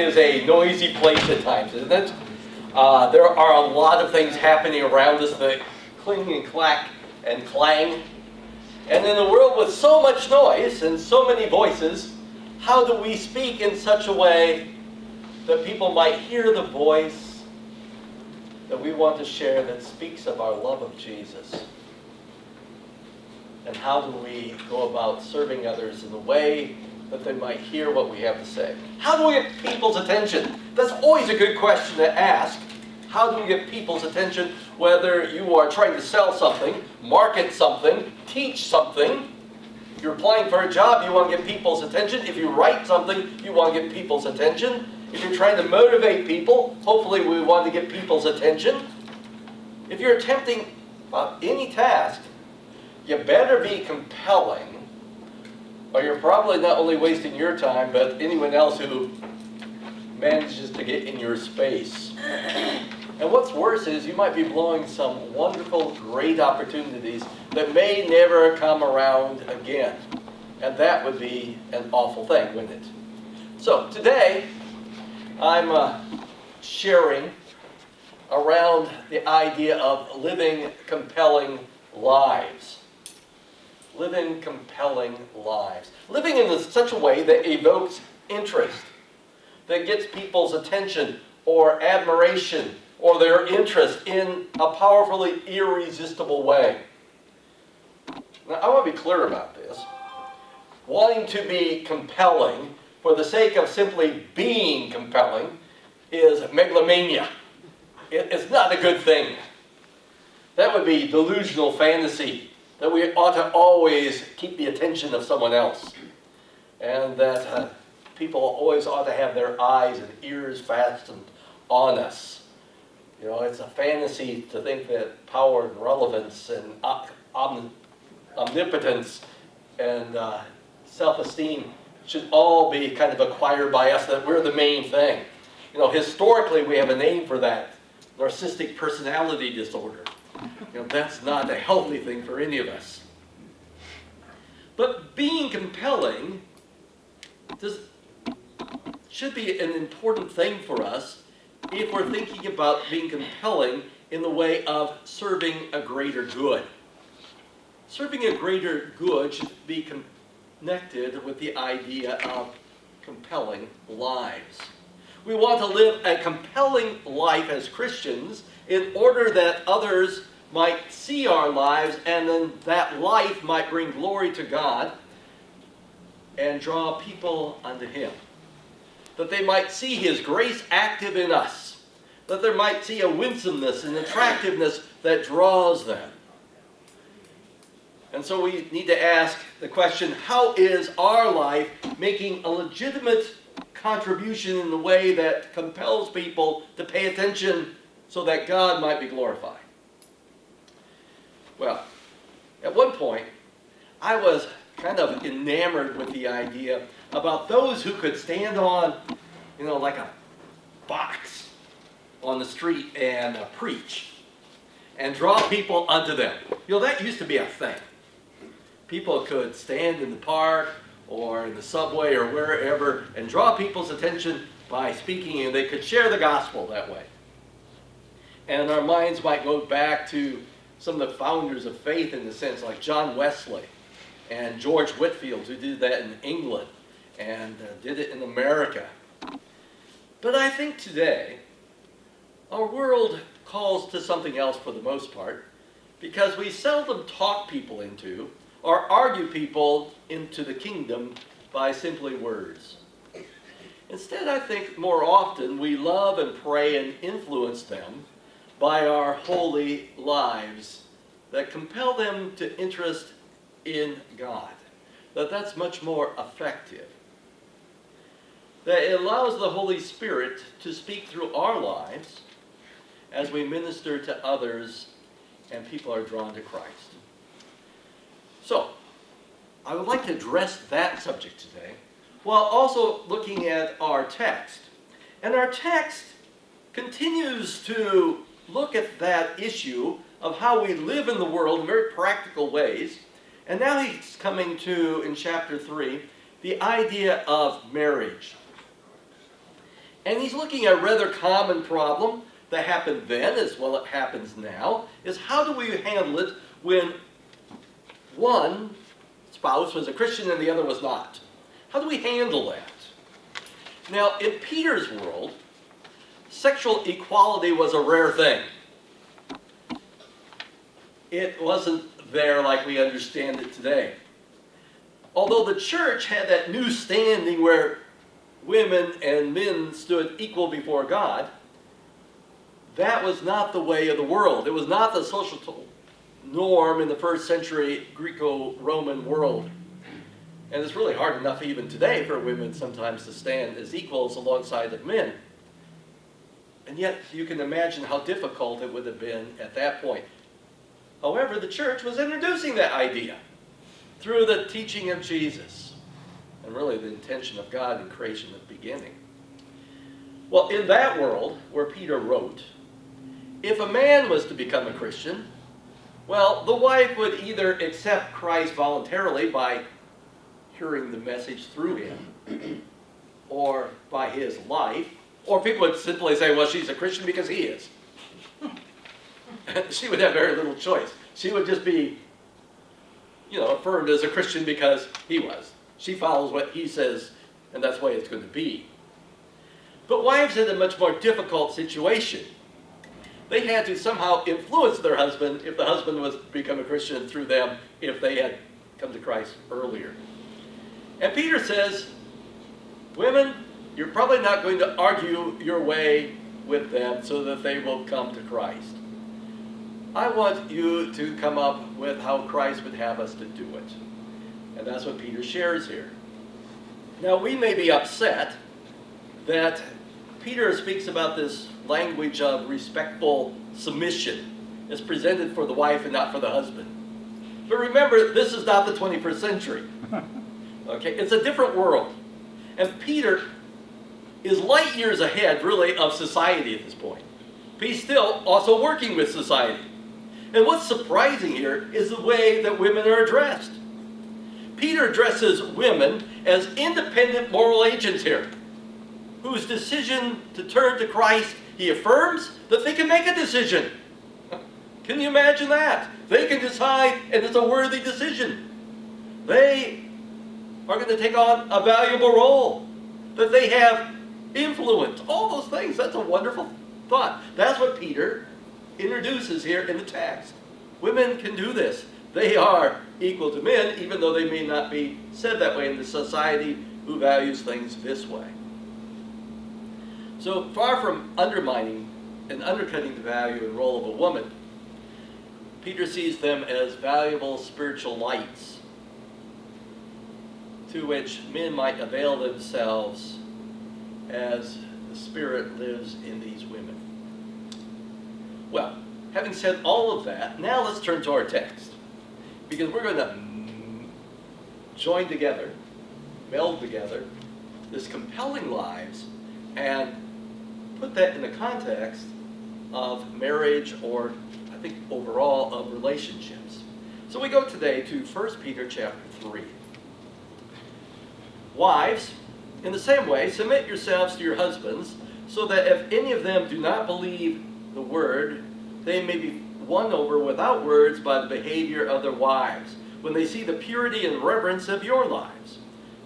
is a noisy place at times, isn't it? There are a lot of things happening around us that cling and clack and clang. And in a world with so much noise and so many voices, how do we speak in such a way that people might hear the voice that we want to share that speaks of our love of Jesus? And how do we go about serving others in a way that they might hear what we have to say? How do we get people's attention? That's always a good question to ask. How do we get people's attention? Whether you are trying to sell something, market something, teach something. If you're applying for a job, you want to get people's attention. If you write something, you want to get people's attention. If you're trying to motivate people, hopefully we want to get people's attention. If you're attempting any task, you better be compelling, or you're probably not only wasting your time, but anyone else who manages to get in your space. And what's worse is you might be blowing some wonderful, great opportunities that may never come around again. And that would be an awful thing, wouldn't it? So today, I'm sharing around the idea of living compelling lives. Living compelling lives. Living in such a way that evokes interest, that gets people's attention or admiration or their interest in a powerfully irresistible way. Now, I want to be clear about this. Wanting to be compelling for the sake of simply being compelling is megalomania. It's not a good thing. That would be delusional fantasy, that we ought to always keep the attention of someone else, and that people always ought to have their eyes and ears fastened on us. You know, it's a fantasy to think that power and relevance and omnipotence and self-esteem should all be kind of acquired by us, that we're the main thing. You know, historically we have a name for that, narcissistic personality disorder. You know, that's not a healthy thing for any of us. But being compelling should be an important thing for us if we're thinking about being compelling in the way of serving a greater good. Serving a greater good should be connected with the idea of compelling lives. We want to live a compelling life as Christians in order that others might see our lives, and then that life might bring glory to God and draw people unto Him. That they might see His grace active in us. That they might see a winsomeness and attractiveness that draws them. And so we need to ask the question, how is our life making a legitimate contribution in the way that compels people to pay attention so that God might be glorified? Well, at one point, I was kind of enamored with the idea about those who could stand on, you know, like a box on the street and preach and draw people unto them. You know, that used to be a thing. People could stand in the park or in the subway or wherever and draw people's attention by speaking, and they could share the gospel that way. And our minds might go back to some of the founders of faith, in the sense, like John Wesley and George Whitefield, who did that in England and did it in America. But I think today, our world calls to something else for the most part, because we seldom talk people into or argue people into the kingdom by simply words. Instead, I think more often we love and pray and influence them by our holy lives that compel them to interest in God. That's much more effective. That it allows the Holy Spirit to speak through our lives as we minister to others and people are drawn to Christ. So, I would like to address that subject today, while also looking at our text. And our text continues to look at that issue of how we live in the world in very practical ways. And now he's coming to, in chapter 3, the idea of marriage. And he's looking at a rather common problem that happened then as well it happens now, is how do we handle it when one spouse was a Christian and the other was not? How do we handle that? Now, in Peter's world, sexual equality was a rare thing. It wasn't there like we understand it today. Although the church had that new standing where women and men stood equal before God, that was not the way of the world. It was not the social norm in the first century Greco-Roman world. And it's really hard enough even today for women sometimes to stand as equals alongside of men. And yet you can imagine how difficult it would have been at that point. However, the church was introducing that idea through the teaching of Jesus and really the intention of God in creation at the beginning. Well, in that world where Peter wrote, if a man was to become a Christian, well, the wife would either accept Christ voluntarily by hearing the message through him or by his life, or people would simply say, well, she's a Christian because he is. She would have very little choice. She would just be, affirmed as a Christian because he was. She follows what he says, and that's the way it's going to be. But wives had a much more difficult situation. They had to somehow influence their husband if the husband was to become a Christian through them if they had come to Christ earlier. And Peter says, women, you're probably not going to argue your way with them so that they will come to Christ. I want you to come up with how Christ would have us to do it. And that's what Peter shares here. Now, we may be upset that Peter speaks about this language of respectful submission as presented for the wife and not for the husband. But remember, this is not the 21st century. Okay, it's a different world. And Peter is light years ahead, really, of society at this point. He's still also working with society. And what's surprising here is the way that women are addressed. Peter addresses women as independent moral agents here, whose decision to turn to Christ, he affirms that they can make a decision. Can you imagine that? They can decide, and it's a worthy decision. They are going to take on a valuable role, that they have influence, all those things. That's a wonderful thought. That's what Peter introduces here in the text. Women can do this. They are equal to men, even though they may not be said that way in the society who values things this way. So far from undermining and undercutting the value and role of a woman, Peter sees them as valuable spiritual lights to which men might avail themselves as the Spirit lives in these women. Well, having said all of that, now let's turn to our text. Because we're going to join together, meld together, this compelling lives and put that in the context of marriage, or I think overall of relationships. So we go today to 1 Peter chapter 3. Wives, in the same way, submit yourselves to your husbands, so that if any of them do not believe the word, they may be won over without words by the behavior of their wives, when they see the purity and reverence of your lives.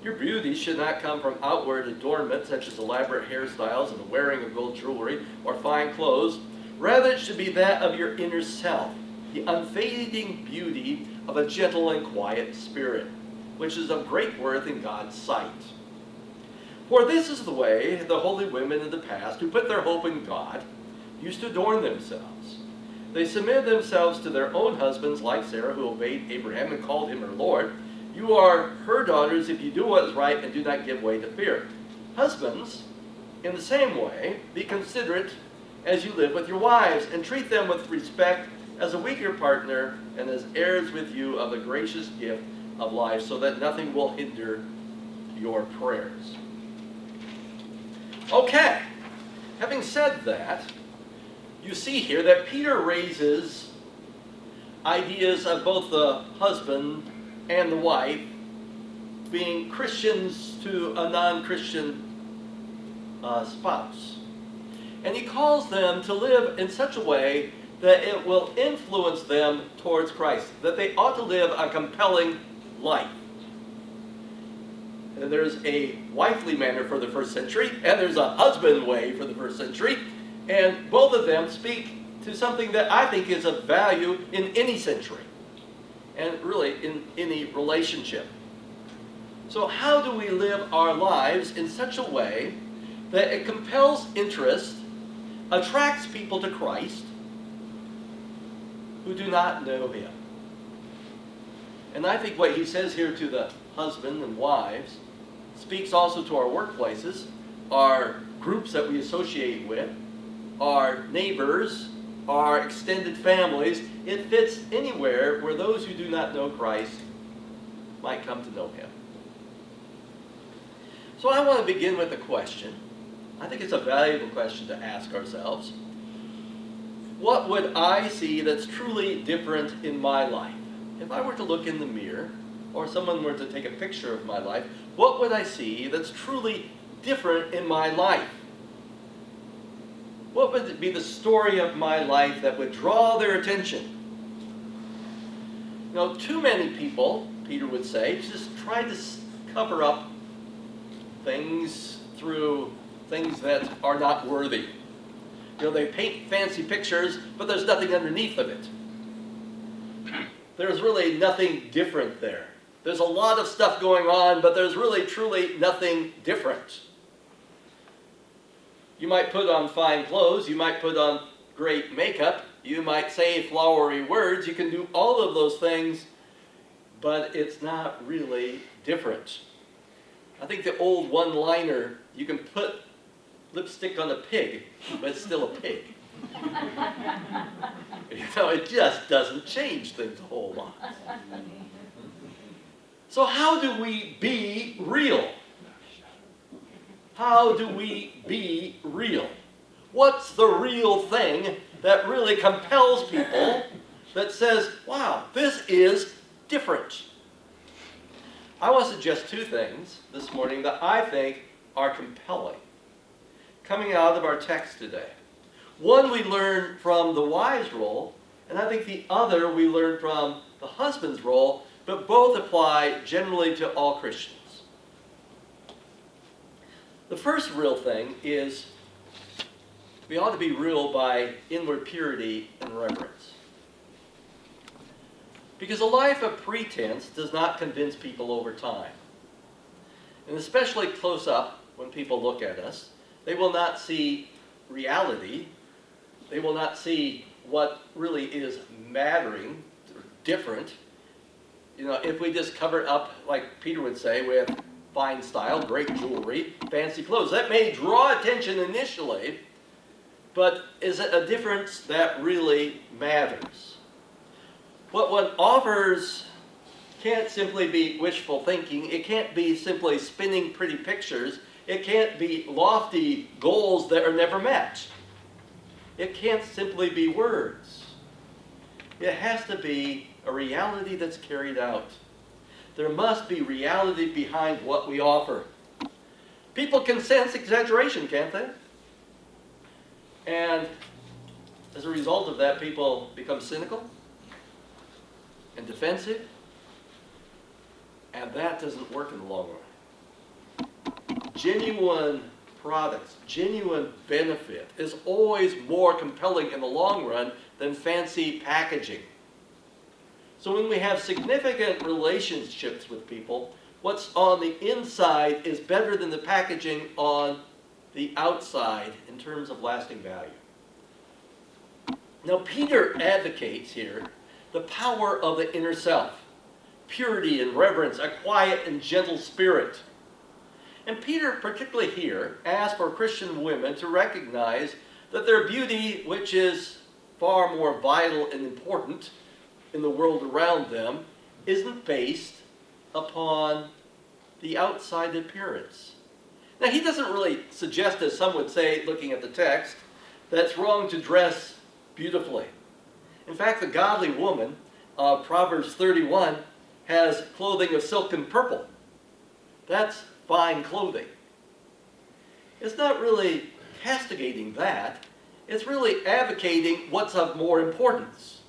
Your beauty should not come from outward adornment, such as elaborate hairstyles and the wearing of gold jewelry or fine clothes. Rather, it should be that of your inner self, the unfading beauty of a gentle and quiet spirit, which is of great worth in God's sight. For this is the way the holy women in the past, who put their hope in God, used to adorn themselves. They submitted themselves to their own husbands, like Sarah, who obeyed Abraham and called him her Lord. You are her daughters if you do what is right and do not give way to fear. Husbands, in the same way, be considerate as you live with your wives, and treat them with respect as a weaker partner and as heirs with you of the gracious gift of life, so that nothing will hinder your prayers. Okay, having said that, you see here that Peter raises ideas of both the husband and the wife being Christians to a non-Christian spouse. And he calls them to live in such a way that it will influence them towards Christ, that they ought to live a compelling life. And there's a wifely manner for the first century, and there's a husband way for the first century, and both of them speak to something that I think is of value in any century, and really in any relationship. So how do we live our lives in such a way that it compels interest, attracts people to Christ who do not know him? And I think what he says here to the husband and wives speaks also to our workplaces, our groups that we associate with, our neighbors, our extended families. It fits anywhere where those who do not know Christ might come to know him. So I want to begin with a question. I think it's a valuable question to ask ourselves. What would I see that's truly different in my life? If I were to look in the mirror, or someone were to take a picture of my life, what would I see that's truly different in my life? What would be the story of my life that would draw their attention? You know, too many people, Peter would say, just try to cover up things through things that are not worthy. You know, they paint fancy pictures, but there's nothing underneath of it. There's really nothing different there. There's a lot of stuff going on, but there's really, truly nothing different. You might put on fine clothes, you might put on great makeup, you might say flowery words, you can do all of those things, but it's not really different. I think the old one-liner, you can put lipstick on a pig, but it's still a pig. You know, it just doesn't change things a whole lot. So how do we be real? How do we be real? What's the real thing that really compels people, that says, wow, this is different? I want to suggest two things this morning that I think are compelling, coming out of our text today. One we learn from the wife's role, and I think the other we learn from the husband's role, but both apply generally to all Christians. The first real thing is we ought to be real by inward purity and reverence. Because a life of pretense does not convince people over time. And especially close up, when people look at us, they will not see reality. They will not see what really is mattering or different. You know, if we just cover it up, like Peter would say, with fine style, great jewelry, fancy clothes, that may draw attention initially, but is it a difference that really matters? What one offers can't simply be wishful thinking. It can't be simply spinning pretty pictures. It can't be lofty goals that are never met. It can't simply be words. It has to be a reality that's carried out. There must be reality behind what we offer. People can sense exaggeration, can't they? And as a result of that, people become cynical and defensive, and that doesn't work in the long run. Genuine products, genuine benefit is always more compelling in the long run than fancy packaging. So when we have significant relationships with people, what's on the inside is better than the packaging on the outside in terms of lasting value. Now Peter advocates here the power of the inner self, purity and reverence, a quiet and gentle spirit. And Peter, particularly here, asks for Christian women to recognize that their beauty, which is far more vital and important in the world around them, isn't based upon the outside appearance. Now, he doesn't really suggest, as some would say, looking at the text, that it's wrong to dress beautifully. In fact, the godly woman of Proverbs 31 has clothing of silken purple. That's fine clothing. it's not really castigating that. It's really advocating what's of more importance.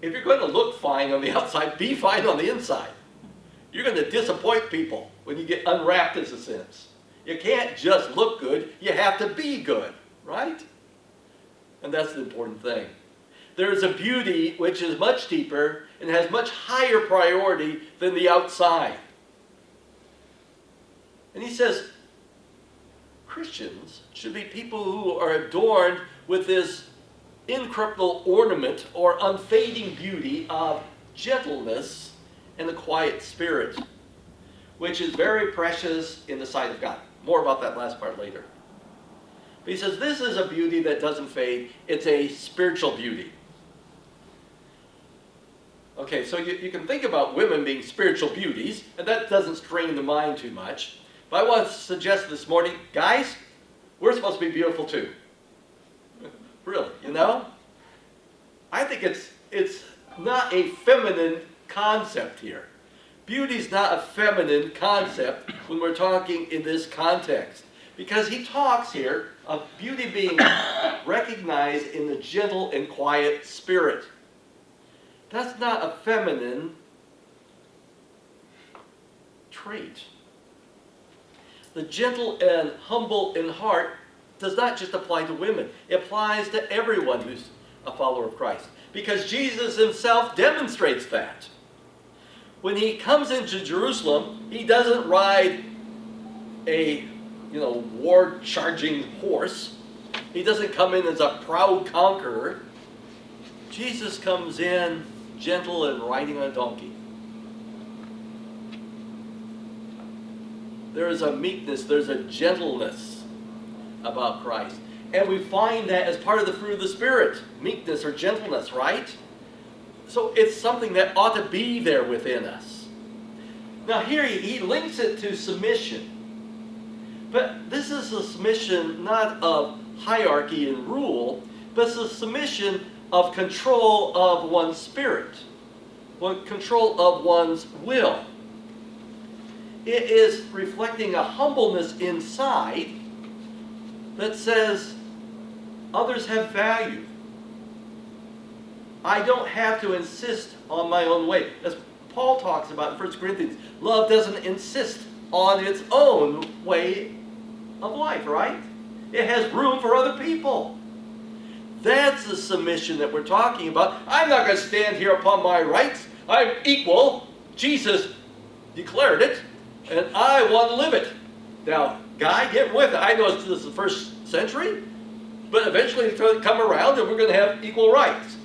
If you're going to look fine on the outside, be fine on the inside. You're going to disappoint people when you get unwrapped, as a sense. You can't just look good, you have to be good, right? And that's the important thing. There is a beauty which is much deeper and has much higher priority than the outside. And he says, Christians should be people who are adorned with this incorruptible ornament or unfading beauty of gentleness and a quiet spirit, which is very precious in the sight of God. More about that last part later. But he says this is a beauty that doesn't fade. It's a spiritual beauty. Okay, so you can think about women being spiritual beauties, and that doesn't strain the mind too much. But I want to suggest this morning, guys, we're supposed to be beautiful too. Really, you know? I think it's not a feminine concept here. Beauty's not a feminine concept when we're talking in this context. Because he talks here of beauty being recognized in the gentle and quiet spirit. That's not a feminine trait. The gentle and humble in heart does not just apply to women. It applies to everyone who's a follower of Christ. Because Jesus himself demonstrates that. When he comes into Jerusalem, he doesn't ride a war-charging horse. He doesn't come in as a proud conqueror. Jesus comes in gentle and riding on a donkey. There is a meekness, there's a gentleness about Christ. And we find that as part of the fruit of the Spirit, meekness or gentleness, right? So it's something that ought to be there within us. Now here he links it to submission. But this is a submission not of hierarchy and rule, but it's a submission of control of one's spirit, control of one's will. It is reflecting a humbleness inside that says, others have value. I don't have to insist on my own way. As Paul talks about in 1 Corinthians, love doesn't insist on its own way of life, right? It has room for other people. That's the submission that we're talking about. I'm not going to stand here upon my rights. I'm equal. Jesus declared it, and I want to live it. Now, guy, get with it. I know this is the first century, but eventually it's going to come around and we're going to have equal rights.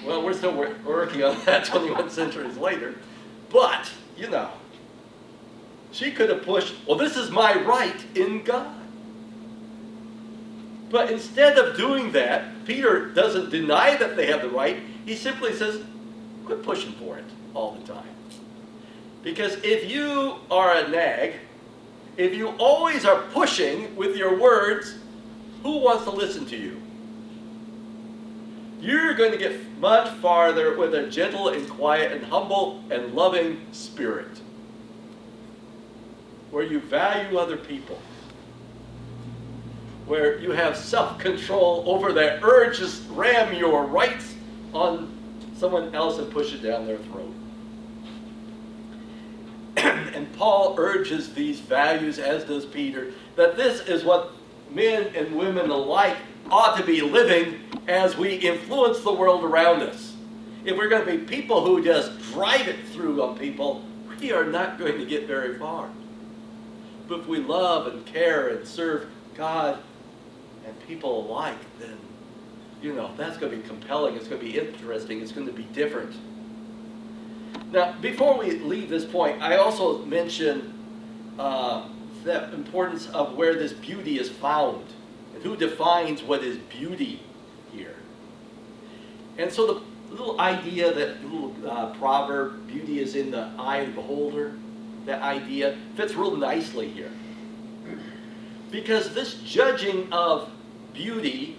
Well, we're still working on that 21 centuries later. But, she could have pushed, well, this is my right in God. But instead of doing that, Peter doesn't deny that they have the right. He simply says, quit pushing for it all the time. Because if you are a nag, if you always are pushing with your words, who wants to listen to you? You're going to get much farther with a gentle and quiet and humble and loving spirit, where you value other people, where you have self-control over that urge to ram your rights on someone else and push it down their throat. And Paul urges these values, as does Peter, that this is what men and women alike ought to be living as we influence the world around us. If we're going to be people who just drive it through on people, we are not going to get very far. But if we love and care and serve God and people alike, then, that's going to be compelling, it's going to be interesting, it's going to be different. Now, before we leave this point, I also mentioned the importance of where this beauty is found and who defines what is beauty here. And so the little idea, that little proverb, beauty is in the eye of the beholder, that idea fits real nicely here. Because this judging of beauty,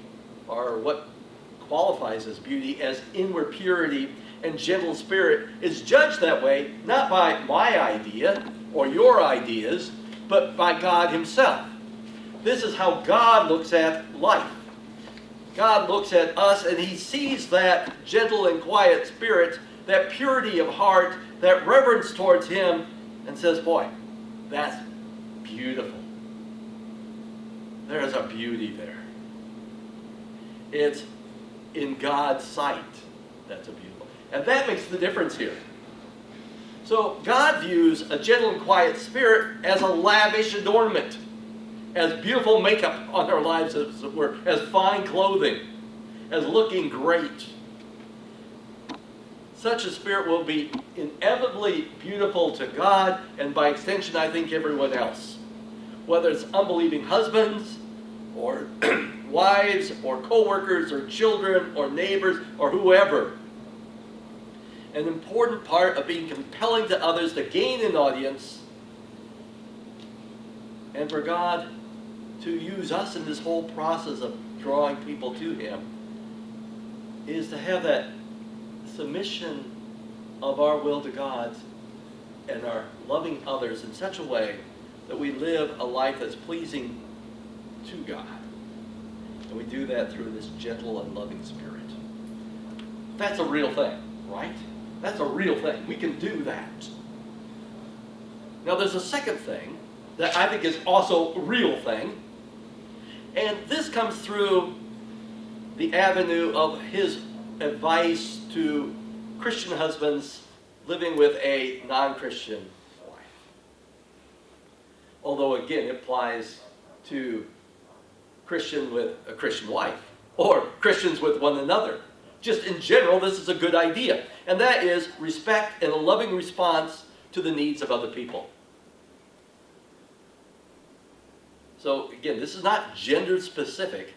or what qualifies as beauty, as inward purity and gentle spirit, is judged that way, not by my idea or your ideas, but by God himself. This is how God looks at life. God looks at us and he sees that gentle and quiet spirit, that purity of heart, that reverence towards him, and says, boy, that's beautiful. There's a beauty there. It's in God's sight. That's a beautiful. And that makes the difference here. So God views a gentle and quiet spirit as a lavish adornment, as beautiful makeup on our lives, as it were, as fine clothing, as looking great. Such a spirit will be inevitably beautiful to God, and by extension, I think, everyone else. Whether it's unbelieving husbands, or wives, or co-workers, or children, or neighbors, or whoever. An important part of being compelling to others to gain an audience, and for God to use us in this whole process of drawing people to him, is to have that submission of our will to God and our loving others in such a way that we live a life that's pleasing to God. And we do that through this gentle and loving spirit. That's a real thing, right? That's a real thing. We can do that. Now there's a second thing that I think is also a real thing. And this comes through the avenue of his advice to Christian husbands living with a non-Christian wife. Although again, it applies to Christian with a Christian wife, or Christians with one another. Just in general, this is a good idea. And that is respect and a loving response to the needs of other people. So again, this is not gender specific.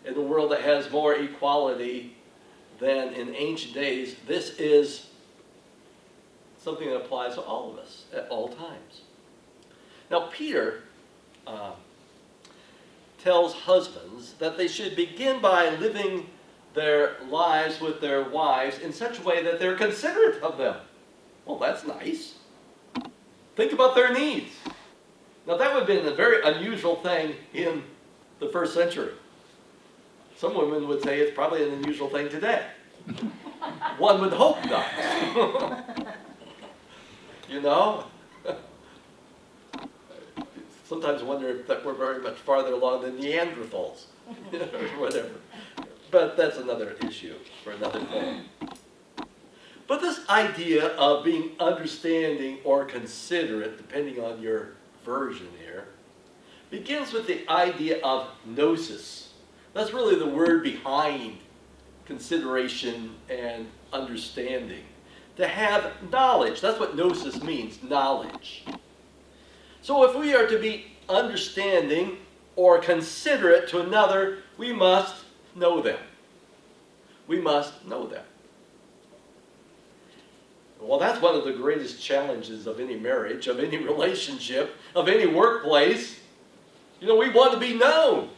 In a world that has more equality than in ancient days, this is something that applies to all of us at all times. Now Peter tells husbands that they should begin by living their lives with their wives in such a way that they're considerate of them. Well, that's nice. Think about their needs. Now that would have been a very unusual thing in the first century. Some women would say it's probably an unusual thing today. One would hope not. You know? Sometimes I wonder if that we're very much farther along than Neanderthals, or whatever. But that's another issue for another thing. But this idea of being understanding or considerate, depending on your version here, begins with the idea of gnosis. That's really the word behind consideration and understanding. To have knowledge, that's what gnosis means, knowledge. So if we are to be understanding or considerate to another, we must know them. We must know them. Well, that's one of the greatest challenges of any marriage, of any relationship, of any workplace. You know, we want to be known.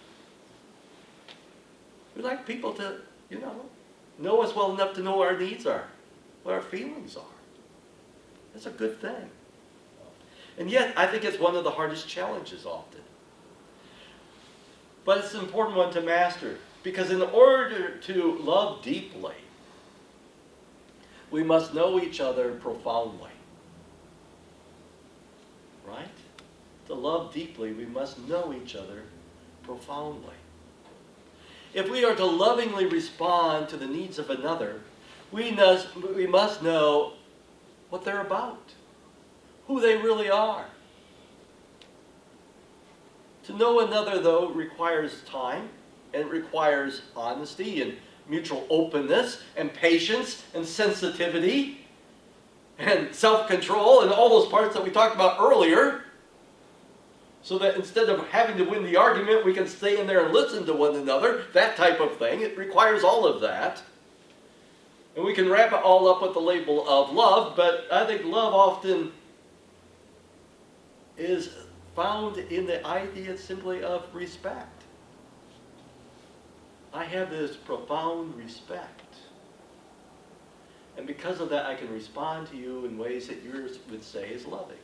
We like people to, know us well enough to know what our needs are, what our feelings are. That's a good thing. And yet, I think it's one of the hardest challenges often. But it's an important one to master, because in order to love deeply, we must know each other profoundly. Right? To love deeply, we must know each other profoundly. If we are to lovingly respond to the needs of another, we must know what they're about, who they really are. To know another, though, requires time, and it requires honesty and mutual openness and patience and sensitivity and self-control and all those parts that we talked about earlier, so that instead of having to win the argument, we can stay in there and listen to one another, that type of thing. It requires all of that. And we can wrap it all up with the label of love, but I think love often is found in the idea simply of respect. I have this profound respect. And because of that, I can respond to you in ways that yours would say is loving.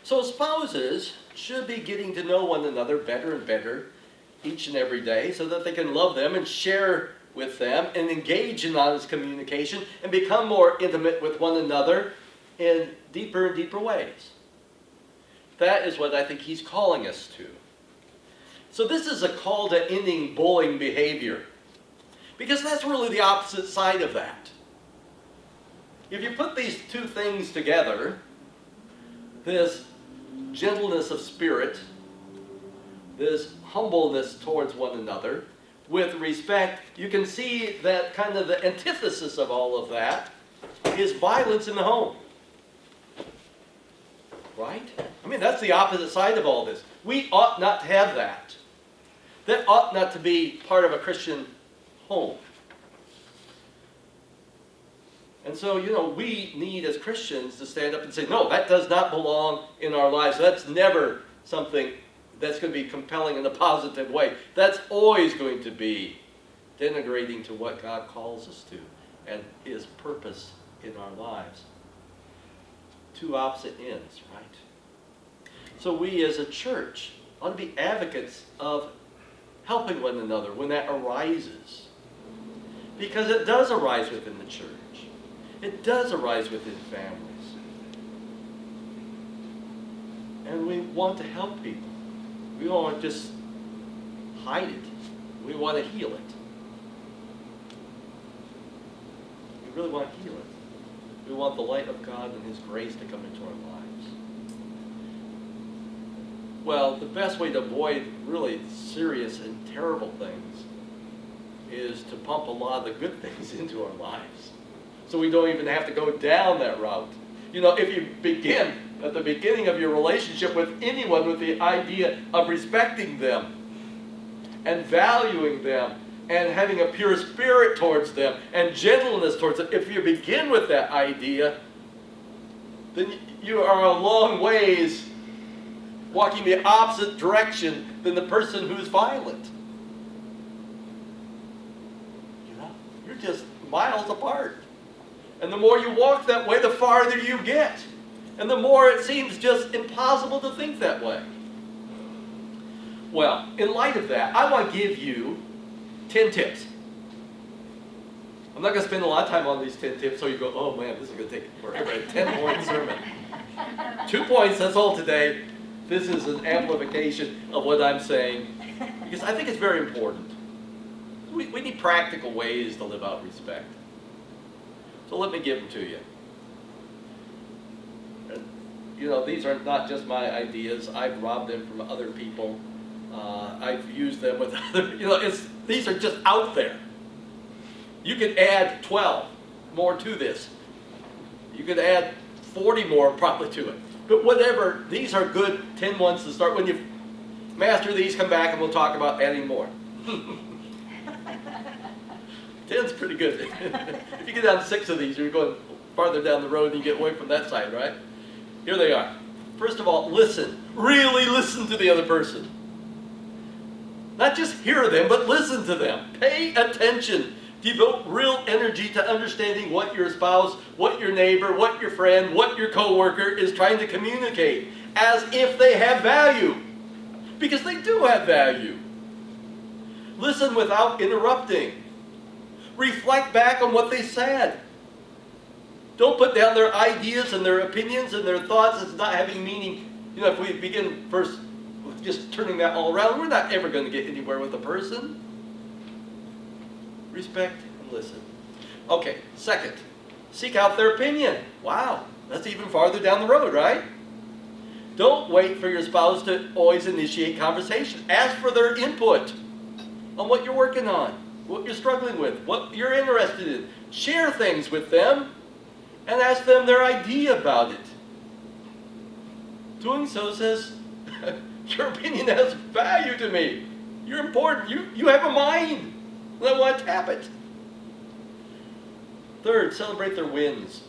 So spouses should be getting to know one another better and better each and every day so that they can love them and share with them and engage in honest communication and become more intimate with one another in deeper and deeper ways. That is what I think he's calling us to. So this is a call to ending bullying behavior, because that's really the opposite side of that. If you put these two things together, this gentleness of spirit, this humbleness towards one another, with respect, you can see that kind of the antithesis of all of that is violence in the home. Right? I mean, that's the opposite side of all this. We ought not to have that. That ought not to be part of a Christian home. And so, we need as Christians to stand up and say, no, that does not belong in our lives. That's never something that's going to be compelling in a positive way. That's always going to be denigrating to what God calls us to and His purpose in our lives. Two opposite ends, right? So we as a church ought to be advocates of helping one another when that arises. Because it does arise within the church. It does arise within families. And we want to help people. We don't want to just hide it. We want to heal it. We really want to heal it. We want the light of God and His grace to come into our lives. Well, the best way to avoid really serious and terrible things is to pump a lot of the good things into our lives. So we don't even have to go down that route. If you begin at the beginning of your relationship with anyone with the idea of respecting them and valuing them and having a pure spirit towards them and gentleness towards them, if you begin with that idea, then you are a long ways walking the opposite direction than the person who's violent. You're just miles apart. And the more you walk that way, the farther you get. And the more it seems just impossible to think that way. Well, in light of that, I want to give you 10 tips. I'm not going to spend a lot of time on these 10 tips so you go, oh man, this is going to take forever. A 10-point sermon. 2 points, that's all today. This is an amplification of what I'm saying, because I think it's very important. We need practical ways to live out respect. So let me give them to you. These are not just my ideas. I've robbed them from other people. I've used them with other, these are just out there. You could add 12 more to this. You could add 40 more probably to it. But whatever, these are good 10 ones to start. When you master these, come back and we'll talk about adding more. 10's pretty good. If you get down to 6 of these, you're going farther down the road and you get away from that side, right? Here they are. First of all, listen. Really listen to the other person. Not just hear them, but listen to them. Pay attention. Devote real energy to understanding what your spouse, what your neighbor, what your friend, what your coworker is trying to communicate, as if they have value. Because they do have value. Listen without interrupting. Reflect back on what they said. Don't put down their ideas and their opinions and their thoughts as not having meaning. If we begin first with just turning that all around, we're not ever going to get anywhere with a person. Respect and listen. Okay, second, seek out their opinion. Wow, that's even farther down the road, right? Don't wait for your spouse to always initiate conversation. Ask for their input on what you're working on, what you're struggling with, what you're interested in. Share things with them and ask them their idea about it. Doing so says, your opinion has value to me. You're important. You have a mind. And I want to tap it. Third, celebrate their wins.